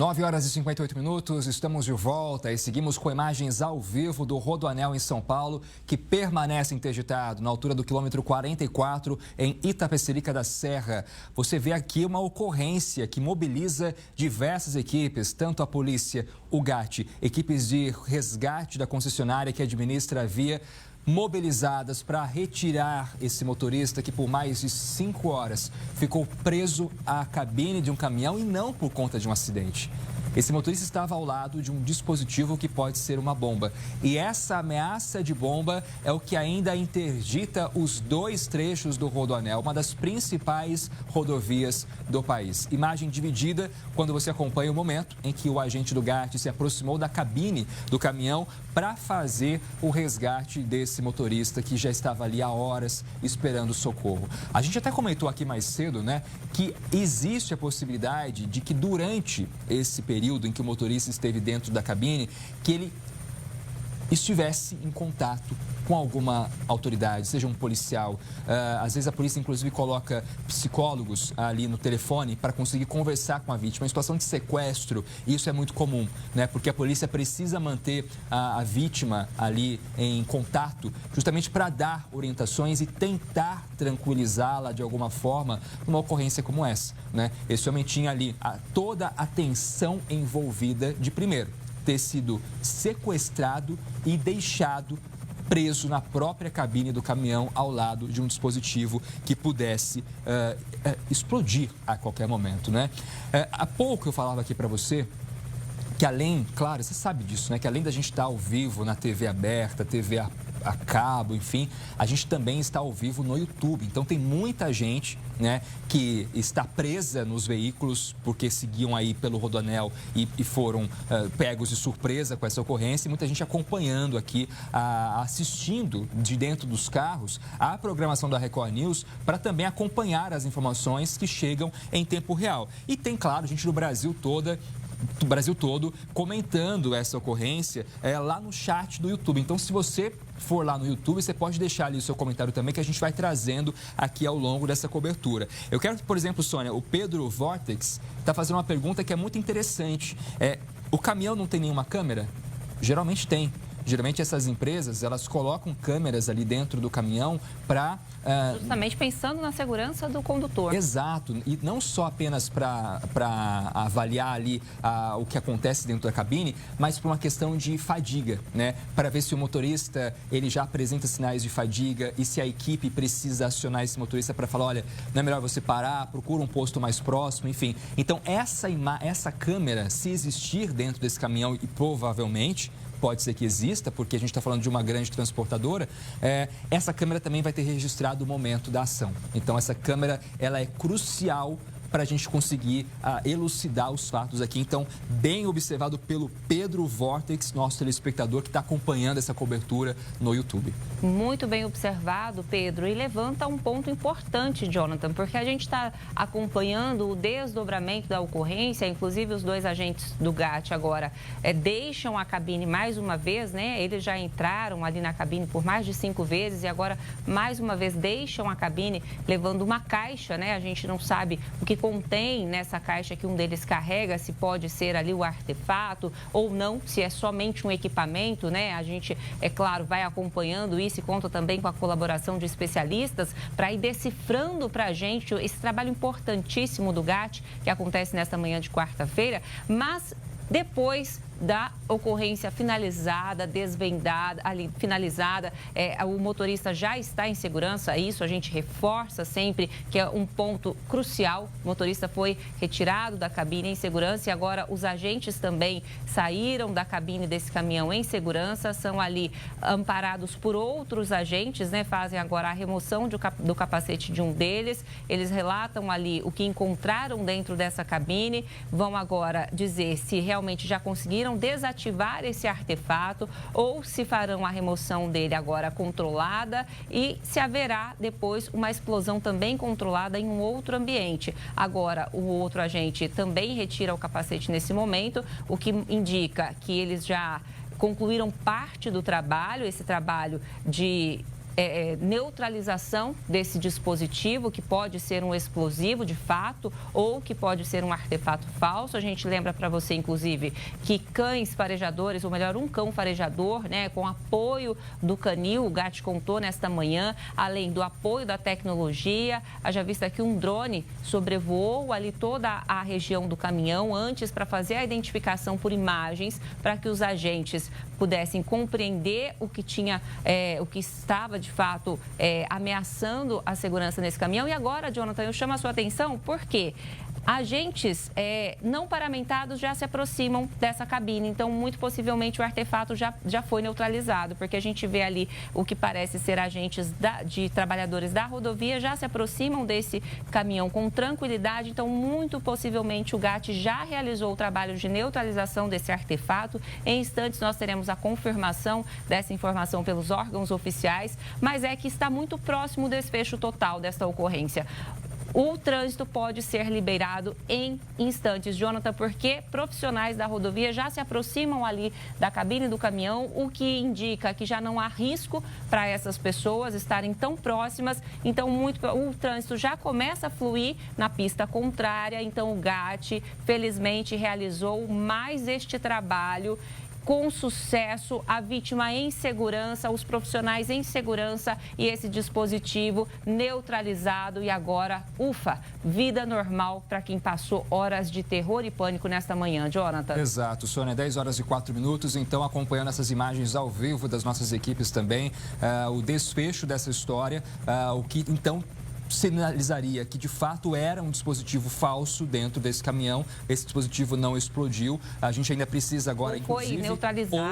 9 horas e 58 minutos, estamos de volta e seguimos com imagens ao vivo do Rodoanel em São Paulo, que permanece interditado na altura do quilômetro 44, em Itapecerica da Serra. Você vê aqui uma ocorrência que mobiliza diversas equipes, tanto a polícia, o GAT, equipes de resgate da concessionária que administra a via, mobilizadas para retirar esse motorista que por mais de 5 horas ficou preso à cabine de um caminhão e não por conta de um acidente. Esse motorista estava ao lado de um dispositivo que pode ser uma bomba. E essa ameaça de bomba é o que ainda interdita os 2 trechos do Rodoanel, uma das principais rodovias do país. Imagem dividida quando você acompanha o momento em que o agente do GAT se aproximou da cabine do caminhão para fazer o resgate desse motorista que já estava ali há horas esperando socorro. A gente até comentou aqui mais cedo, né, que existe a possibilidade de que durante esse período em que o motorista esteve dentro da cabine, que ele estivesse em contato com alguma autoridade, seja um policial. Às vezes a polícia, inclusive, coloca psicólogos ali no telefone para conseguir conversar com a vítima. Em situação de sequestro, isso é muito comum, né? Porque a polícia precisa manter a vítima ali em contato, justamente para dar orientações e tentar tranquilizá-la de alguma forma numa ocorrência como essa, né? Esse homem tinha ali toda a tensão envolvida de, primeiro, ter sido sequestrado e deixado preso na própria cabine do caminhão ao lado de um dispositivo que pudesse explodir a qualquer momento, né? Há pouco eu falava aqui para você que além, claro, você sabe disso, né? Que além da gente estar ao vivo na TV aberta, TV a cabo, enfim, a gente também está ao vivo no YouTube. Então tem muita gente, né, que está presa nos veículos porque seguiam aí pelo Rodoanel e foram pegos de surpresa com essa ocorrência. E muita gente acompanhando aqui, assistindo de dentro dos carros a programação da Record News para também acompanhar as informações que chegam em tempo real. E tem, claro, gente do Brasil todo comentando essa ocorrência lá no chat do YouTube. Então, se você for lá no YouTube, você pode deixar ali o seu comentário também, que a gente vai trazendo aqui ao longo dessa cobertura. Eu quero que, por exemplo, Sônia, o Pedro Vortex está fazendo uma pergunta que é muito interessante. O caminhão não tem nenhuma câmera? Geralmente tem. Geralmente essas empresas, elas colocam câmeras ali dentro do caminhão para... Justamente pensando na segurança do condutor. Exato. E não só apenas para avaliar ali o que acontece dentro da cabine, mas por uma questão de fadiga, né? Para ver se o motorista ele já apresenta sinais de fadiga e se a equipe precisa acionar esse motorista para falar, olha, não é melhor você parar, procura um posto mais próximo, enfim. Então, essa câmera, se existir dentro desse caminhão, e provavelmente pode ser que exista, porque a gente está falando de uma grande transportadora, essa câmera também vai ter registrado o momento da ação. Então, essa câmera, ela é crucial para a gente conseguir elucidar os fatos aqui. Então, bem observado pelo Pedro Vortex, nosso telespectador que está acompanhando essa cobertura no YouTube. Muito bem observado, Pedro, e levanta um ponto importante, Jonathan, porque a gente está acompanhando o desdobramento da ocorrência, inclusive os 2 agentes do GAT agora deixam a cabine mais uma vez, né? Eles já entraram ali na cabine por mais de 5 vezes e agora mais uma vez deixam a cabine levando uma caixa, né? A gente não sabe o que contém nessa caixa que um deles carrega, se pode ser ali o artefato ou não, se é somente um equipamento, né? A gente, é claro, vai acompanhando isso e conta também com a colaboração de especialistas para ir decifrando para a gente esse trabalho importantíssimo do GAT que acontece nesta manhã de quarta-feira, mas depois da ocorrência finalizada, desvendada, ali finalizada, o motorista já está em segurança. Isso a gente reforça sempre, que é um ponto crucial. O motorista foi retirado da cabine em segurança e agora os agentes também saíram da cabine desse caminhão em segurança, são ali amparados por outros agentes, né? Fazem agora a remoção do capacete de um deles. Eles relatam ali o que encontraram dentro dessa cabine, vão agora dizer se realmente já conseguiram desativar esse artefato ou se farão a remoção dele agora controlada e se haverá depois uma explosão também controlada em um outro ambiente. Agora, o outro agente também retira o capacete nesse momento, o que indica que eles já concluíram parte do trabalho, esse trabalho de neutralização desse dispositivo, que pode ser um explosivo de fato ou que pode ser um artefato falso. A gente lembra para você, inclusive, que cães farejadores, ou melhor, um cão farejador, né, com apoio do canil, o GAT contou nesta manhã, além do apoio da tecnologia. Haja vista que um drone sobrevoou ali toda a região do caminhão antes para fazer a identificação por imagens, para que os agentes pudessem compreender o que tinha, o que estava de fato ameaçando a segurança nesse caminhão. E agora, Jonathan, eu chamo a sua atenção porque agentes não paramentados já se aproximam dessa cabine. Então, muito possivelmente, o artefato já foi neutralizado, porque a gente vê ali o que parece ser agentes de trabalhadores da rodovia já se aproximam desse caminhão com tranquilidade. Então, muito possivelmente, o GAT já realizou o trabalho de neutralização desse artefato. Em instantes, nós teremos a confirmação dessa informação pelos órgãos oficiais, mas é que está muito próximo do desfecho total desta ocorrência. O trânsito pode ser liberado em instantes, Jonathan, porque profissionais da rodovia já se aproximam ali da cabine do caminhão, o que indica que já não há risco para essas pessoas estarem tão próximas. Então, o trânsito já começa a fluir na pista contrária. Então, o GAT, felizmente, realizou mais este trabalho com sucesso, a vítima em segurança, os profissionais em segurança e esse dispositivo neutralizado. E agora, ufa, vida normal para quem passou horas de terror e pânico nesta manhã. Jonathan. Exato, Sônia, 10 horas e 4 minutos. Então, acompanhando essas imagens ao vivo das nossas equipes também, o desfecho dessa história, o que então sinalizaria que de fato era um dispositivo falso dentro desse caminhão. Esse dispositivo não explodiu. A gente ainda precisa agora, inclusive, ou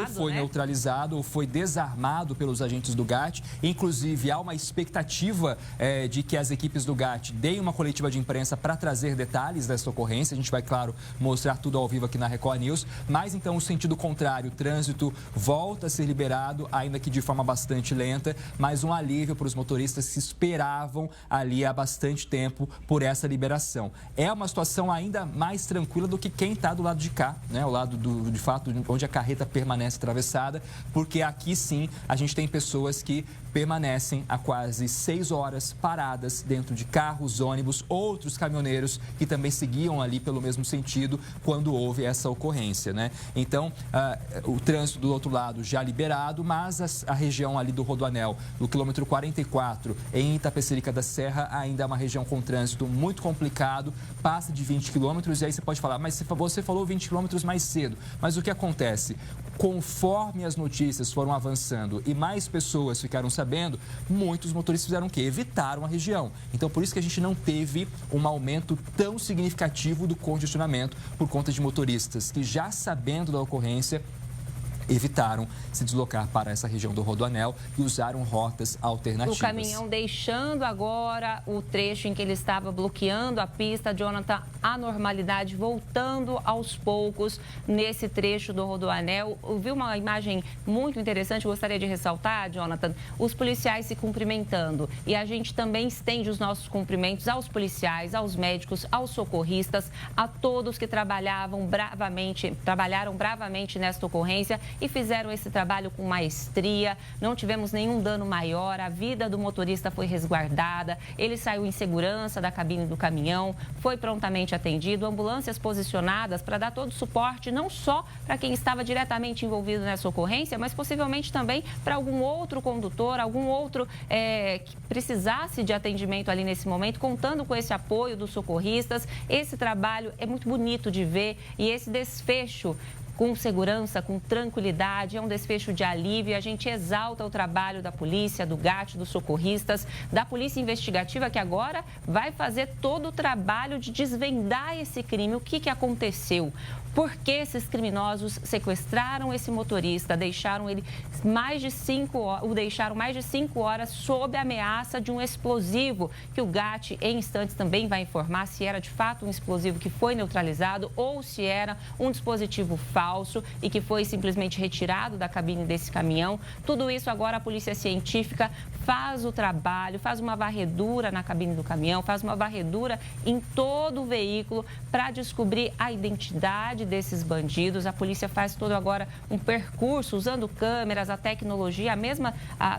foi neutralizado ou foi desarmado pelos agentes do GAT. Inclusive, há uma expectativa de que as equipes do GAT deem uma coletiva de imprensa para trazer detalhes dessa ocorrência. A gente vai, claro, mostrar tudo ao vivo aqui na Record News. Mas, então, o sentido contrário, o trânsito volta a ser liberado, ainda que de forma bastante lenta, mas um alívio para os motoristas que esperavam ali há bastante tempo por essa liberação. É uma situação ainda mais tranquila do que quem está do lado de cá, né? O lado de fato onde a carreta permanece atravessada, porque aqui sim a gente tem pessoas que permanecem há quase 6 horas paradas dentro de carros, ônibus, outros caminhoneiros que também seguiam ali pelo mesmo sentido quando houve essa ocorrência, né? Então, o trânsito do outro lado já liberado, mas a região ali do Rodoanel, do quilômetro 44, em Itapecerica da Serra, ainda é uma região com trânsito muito complicado, passa de 20 quilômetros, e aí você pode falar, mas você falou 20 quilômetros mais cedo. Mas o que acontece? Conforme as notícias foram avançando e mais pessoas ficaram sabendo, muitos motoristas fizeram o quê? Evitaram a região. Então, por isso que a gente não teve um aumento tão significativo do congestionamento por conta de motoristas que, já sabendo da ocorrência, evitaram se deslocar para essa região do Rodoanel e usaram rotas alternativas. O caminhão deixando agora o trecho em que ele estava bloqueando a pista, Jonathan, a normalidade voltando aos poucos nesse trecho do Rodoanel. Eu vi uma imagem muito interessante, gostaria de ressaltar, Jonathan, os policiais se cumprimentando. E a gente também estende os nossos cumprimentos aos policiais, aos médicos, aos socorristas, a todos que trabalharam bravamente nesta ocorrência e fizeram esse trabalho com maestria. Não tivemos nenhum dano maior, a vida do motorista foi resguardada, ele saiu em segurança da cabine do caminhão, foi prontamente atendido, ambulâncias posicionadas para dar todo o suporte, não só para quem estava diretamente envolvido nessa ocorrência, mas possivelmente também para algum outro condutor, algum outro que precisasse de atendimento ali nesse momento, contando com esse apoio dos socorristas. Esse trabalho é muito bonito de ver e esse desfecho com segurança, com tranquilidade, é um desfecho de alívio. A gente exalta o trabalho da polícia, do GAT, dos socorristas, da polícia investigativa, que agora vai fazer todo o trabalho de desvendar esse crime. O que aconteceu? Por que esses criminosos sequestraram esse motorista, deixaram ele mais de 5 horas sob a ameaça de um explosivo, que o GAT em instantes também vai informar se era de fato um explosivo que foi neutralizado ou se era um dispositivo falso. falso e que foi simplesmente retirado da cabine desse caminhão. Tudo isso agora a polícia científica faz o trabalho, faz uma varredura na cabine do caminhão, faz uma varredura em todo o veículo para descobrir a identidade desses bandidos. A polícia faz todo agora um percurso usando câmeras, a tecnologia, a mesma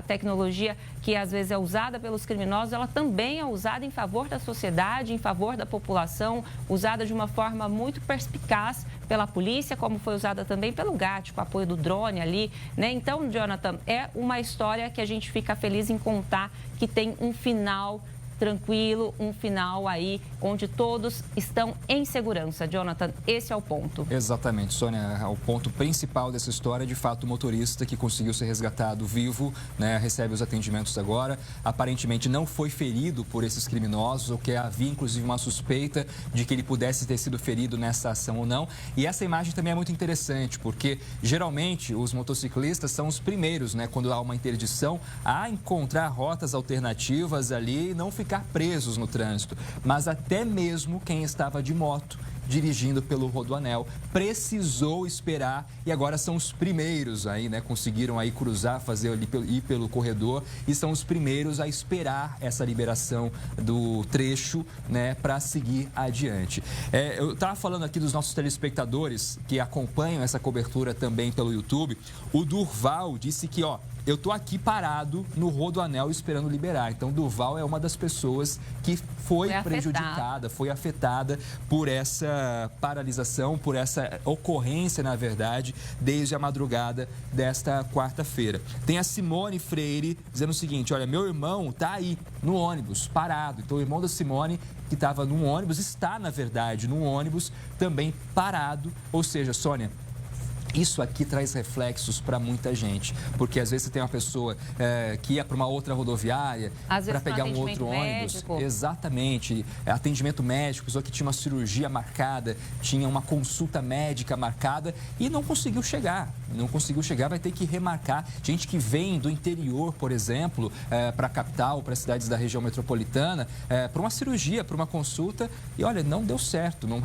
tecnologia que às vezes é usada pelos criminosos, ela também é usada em favor da sociedade, em favor da população, usada de uma forma muito perspicaz pela polícia, como foi usada também pelo GAT, com o apoio do drone ali, né? Então, Jonathan, é uma história que a gente fica feliz em contar que tem um final tranquilo, um final aí onde todos estão em segurança. Jonathan, esse é o ponto. Exatamente, Sônia. O ponto principal dessa história é, de fato, o motorista que conseguiu ser resgatado vivo, né, recebe os atendimentos agora. Aparentemente não foi ferido por esses criminosos, ou que havia, inclusive, uma suspeita de que ele pudesse ter sido ferido nessa ação ou não. E essa imagem também é muito interessante, porque, geralmente, os motociclistas são os primeiros, né, quando há uma interdição, a encontrar rotas alternativas ali e não ficar presos no trânsito, mas até mesmo quem estava de moto dirigindo pelo Rodoanel precisou esperar, e agora são os primeiros aí, né? Conseguiram aí cruzar, fazer ali ir pelo corredor, e são os primeiros a esperar essa liberação do trecho, né? Para seguir adiante. Eu estava falando aqui dos nossos telespectadores que acompanham essa cobertura também pelo YouTube. O Durval disse que, eu tô aqui parado no Rodoanel esperando liberar. Então, Durval é uma das pessoas que foi prejudicada, foi afetada por essa paralisação, por essa ocorrência, na verdade, desde a madrugada desta quarta-feira. Tem a Simone Freire dizendo o seguinte: olha, meu irmão tá aí no ônibus, parado. Então, o irmão da Simone, que estava no ônibus, está, na verdade, no ônibus também parado. Ou seja, Sônia, isso aqui traz reflexos para muita gente, porque às vezes você tem uma pessoa que ia para uma outra rodoviária para pegar um outro ônibus. Exatamente, atendimento médico, pessoa que tinha uma cirurgia marcada, tinha uma consulta médica marcada e não conseguiu chegar. Vai ter que remarcar. Gente que vem do interior, por exemplo, para a capital, para as cidades da região metropolitana, para uma cirurgia, para uma consulta, e olha, não deu certo, não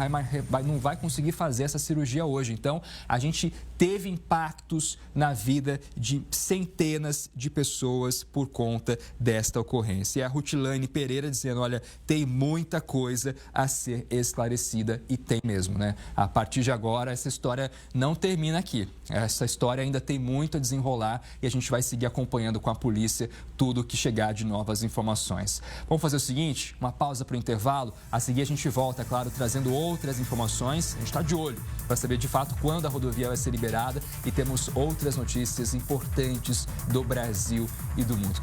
vai conseguir fazer essa cirurgia hoje. Então, a gente teve impactos na vida de centenas de pessoas por conta desta ocorrência. E a Rutilane Pereira dizendo, olha, tem muita coisa a ser esclarecida, e tem mesmo, né? A partir de agora, essa história não termina aqui. Essa história ainda tem muito a desenrolar e a gente vai seguir acompanhando com a polícia tudo que chegar de novas informações. Vamos fazer o seguinte, uma pausa para o intervalo. A seguir a gente volta, claro, trazendo outras informações. A gente está de olho para saber de fato quando a rodovia vai ser liberada, e temos outras notícias importantes do Brasil e do mundo.